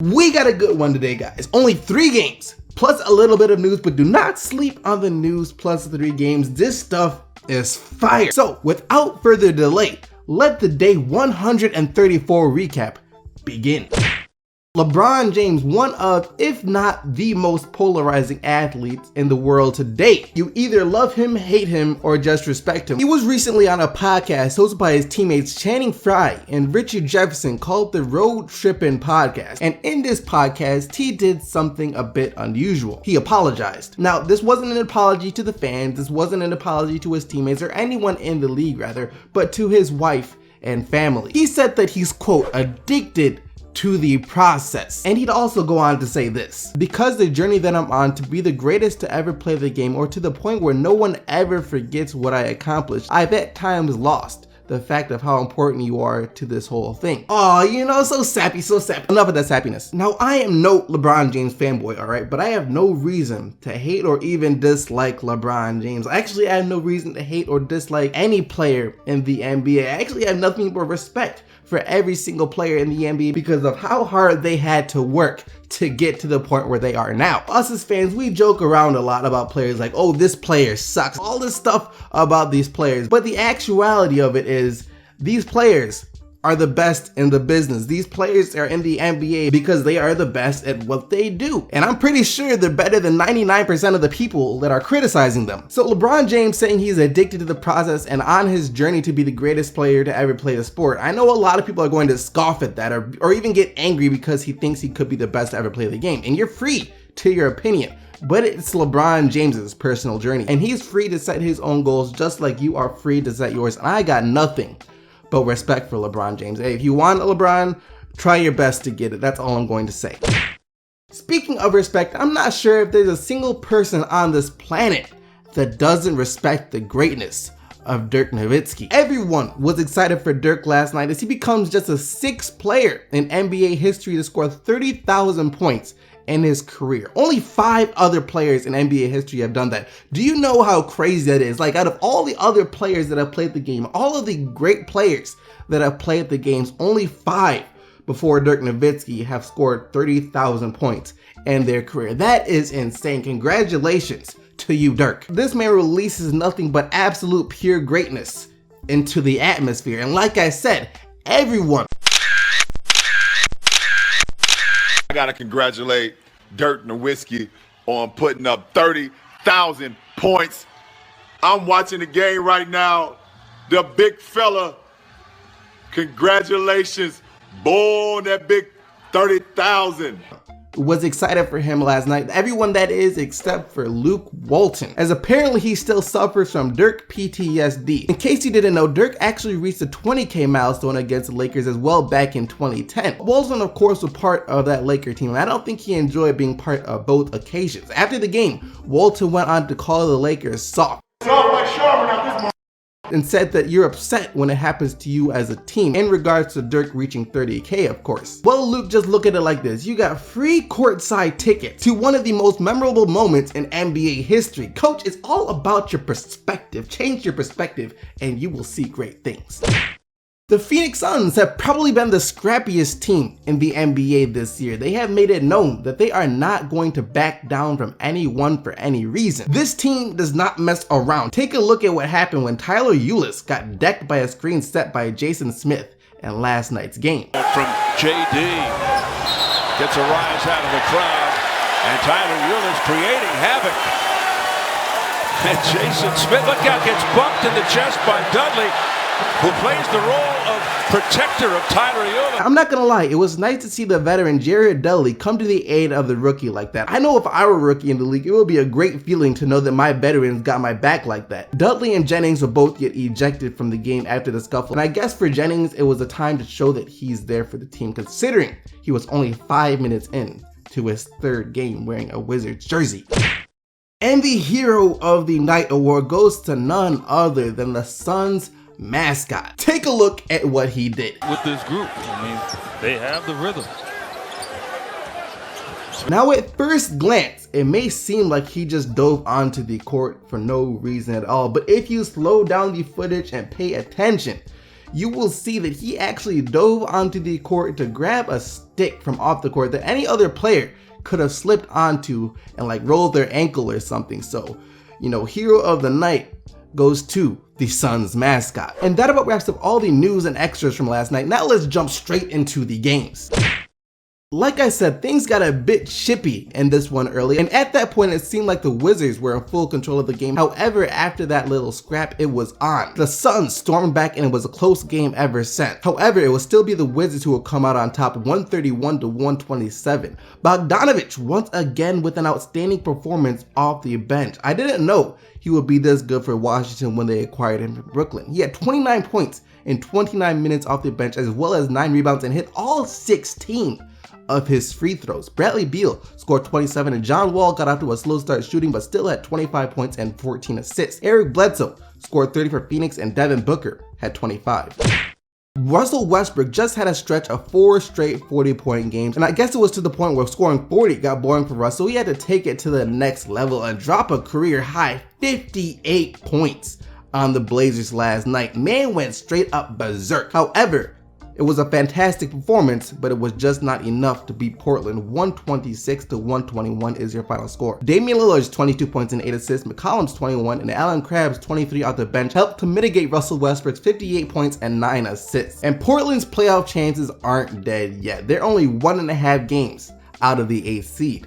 We got a good one today, guys. Only 3 games, plus a little bit of news, but do not sleep on the news plus 3 games. This stuff is fire. So without further delay, let the day 134 recap begin. LeBron James, one of, if not the most polarizing athletes in the world to date. You either love him, hate him, or just respect him. He was recently on a podcast hosted by his teammates Channing Frye and Richard Jefferson called the Road Trippin' Podcast. And in this podcast, he did something a bit unusual. He apologized. Now, this wasn't an apology to the fans, this wasn't an apology to his teammates or anyone in the league rather, but to his wife and family. He said that he's, quote, addicted to the process. And he'd also go on to say this: because the journey that I'm on to be the greatest to ever play the game, or to the point where no one ever forgets what I accomplished, I've at times lost the fact of how important you are to this whole thing. Oh, you know, so sappy, so sappy. Enough of that sappiness. Now, I am no LeBron James fanboy, alright? But I have no reason to hate or even dislike LeBron James. Actually, I have no reason to hate or dislike any player in the NBA. I actually have nothing but respect for every single player in the NBA because of how hard they had to work to get to the point where they are now. Us as fans, we joke around a lot about players like, oh, this player sucks, all this stuff about these players. But the actuality of it is, these players are the best in the business. These players are in the NBA because they are the best at what they do. And I'm pretty sure they're better than 99% of the people that are criticizing them. So LeBron James saying he's addicted to the process and on his journey to be the greatest player to ever play the sport. I know a lot of people are going to scoff at that or even get angry because he thinks he could be the best to ever play the game. And you're free to your opinion. But it's LeBron James's personal journey. And he's free to set his own goals just like you are free to set yours. And I got nothing but respect for LeBron James. Hey, if you want LeBron, try your best to get it. That's all I'm going to say. Speaking of respect, I'm not sure if there's a single person on this planet that doesn't respect the greatness of Dirk Nowitzki. Everyone was excited for Dirk last night as he becomes just a 6th player in NBA history to score 30,000 points in his career. Only 5 other players in NBA history have done that. Do you know how crazy that is? Like, out of all the other players that have played the game, all of the great players that have played the games, only 5 before Dirk Nowitzki have scored 30,000 points in their career. That is insane. Congratulations to you, Dirk. This man releases nothing but absolute pure greatness into the atmosphere. And like I said, everyone. I gotta congratulate Dirk Nowitzki on putting up 30,000 points. I'm watching the game right now. The big fella, congratulations, boy, on that big 30,000. Was excited for him last night. Everyone that is, except for Luke Walton, as apparently he still suffers from Dirk PTSD. In case you didn't know, Dirk actually reached the 20K milestone against the Lakers as well back in 2010. Walton, of course, was part of that Laker team, and I don't think he enjoyed being part of both occasions. After the game, Walton went on to call the Lakers soft. Soft like Charmin out this month. And said that you're upset when it happens to you as a team, in regards to Dirk reaching 30K, of course. Well, Luke, just look at it like this. You got free courtside tickets to one of the most memorable moments in NBA history. Coach, it's all about your perspective. Change your perspective and you will see great things. The Phoenix Suns have probably been the scrappiest team in the NBA this year. They have made it known that they are not going to back down from anyone for any reason. This team does not mess around. Take a look at what happened when Tyler Ulis got decked by a screen set by Jason Smith in last night's game. From JD, gets a rise out of the crowd, and Tyler Ulis creating havoc. And Jason Smith, look out, gets bumped in the chest by Dudley, who plays the role of protector of Tyler Ulis. I'm not gonna lie, it was nice to see the veteran Jared Dudley come to the aid of the rookie like that. I know if I were a rookie in the league, it would be a great feeling to know that my veterans got my back like that. Dudley and Jennings will both get ejected from the game after the scuffle, and I guess for Jennings, it was a time to show that he's there for the team, considering he was only 5 minutes in to his 3rd game wearing a Wizards jersey. And the Hero of the Night award goes to none other than the Suns mascot. Take a look at what he did with this group. I mean, they have the rhythm. Now at first glance, it may seem like he just dove onto the court for no reason at all, but if you slow down the footage and pay attention, you will see that he actually dove onto the court to grab a stick from off the court that any other player could have slipped onto and like rolled their ankle or something. So, you know, hero of the night goes to the Suns mascot. And that about wraps up all the news and extras from last night. Now let's jump straight into the games. Like I said, things got a bit chippy in this one early, and at that point it seemed like the Wizards were in full control of the game. However, after that little scrap, it was on. The Suns stormed back and it was a close game ever since. However, it will still be the Wizards who will come out on top 131 to 127. Bogdanovic once again with an outstanding performance off the bench. I didn't know he would be this good for Washington when they acquired him from Brooklyn. He had 29 points in 29 minutes off the bench, as well as 9 rebounds, and hit all 16 of his free throws. Bradley Beal scored 27, and John Wall got out to a slow start shooting but still had 25 points and 14 assists. Eric Bledsoe scored 30 for Phoenix, and Devin Booker had 25. Russell Westbrook just had a stretch of 4 straight 40-point games, and I guess it was to the point where scoring 40 got boring for Russell. He had to take it to the next level and drop a career high 58 points on the Blazers last night. Man went straight up berserk. However, it was a fantastic performance, but it was just not enough to beat Portland. 126 to 121 is your final score. Damian Lillard's 22 points and 8 assists, McCollum's 21, and Allen Crabbe's 23 off the bench helped to mitigate Russell Westbrook's 58 points and 9 assists. And Portland's playoff chances aren't dead yet. They're only 1.5 games out of the 8th seed.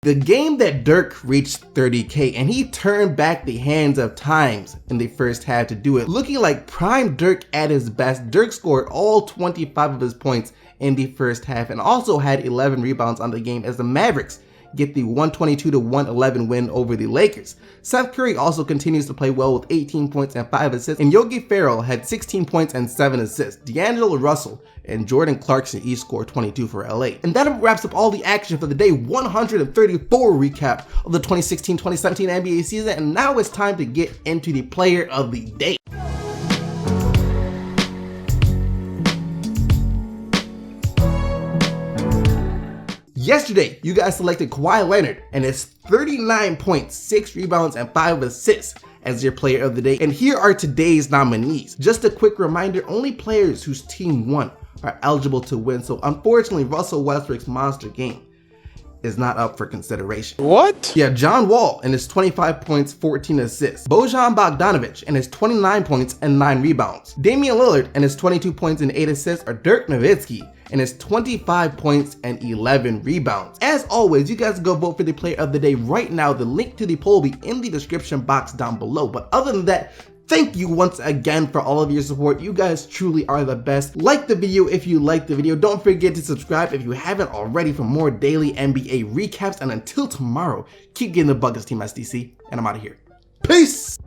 The game that Dirk reached 30K, and he turned back the hands of times in the first half to do it. Looking like prime Dirk at his best, Dirk scored all 25 of his points in the first half and also had 11 rebounds on the game as the Mavericks get the 122 to 111 win over the Lakers. Seth Curry also continues to play well with 18 points and 5 assists, and Yogi Ferrell had 16 points and 7 assists. D'Angelo Russell and Jordan Clarkson each scored 22 for LA. And that wraps up all the action for the day 134 recap of the 2016-2017 NBA season, and now it's time to get into the player of the day. Yesterday, you guys selected Kawhi Leonard and his 39 points, 6 rebounds, and 5 assists as your player of the day. And here are today's nominees. Just a quick reminder, only players whose team won are eligible to win. So unfortunately, Russell Westbrook's monster game is not up for consideration. What? Yeah, John Wall and his 25 points, 14 assists. Bojan Bogdanovic and his 29 points and 9 rebounds. Damian Lillard and his 22 points and 8 assists, or Dirk Nowitzki and his 25 points and 11 rebounds. As always, you guys go vote for the player of the day right now. The link to the poll will be in the description box down below. But other than that, thank you once again for all of your support. You guys truly are the best. Like the video if you liked the video. Don't forget to subscribe if you haven't already for more daily NBA recaps. And until tomorrow, keep getting the buckets, Team SDC. And I'm out of here. Peace!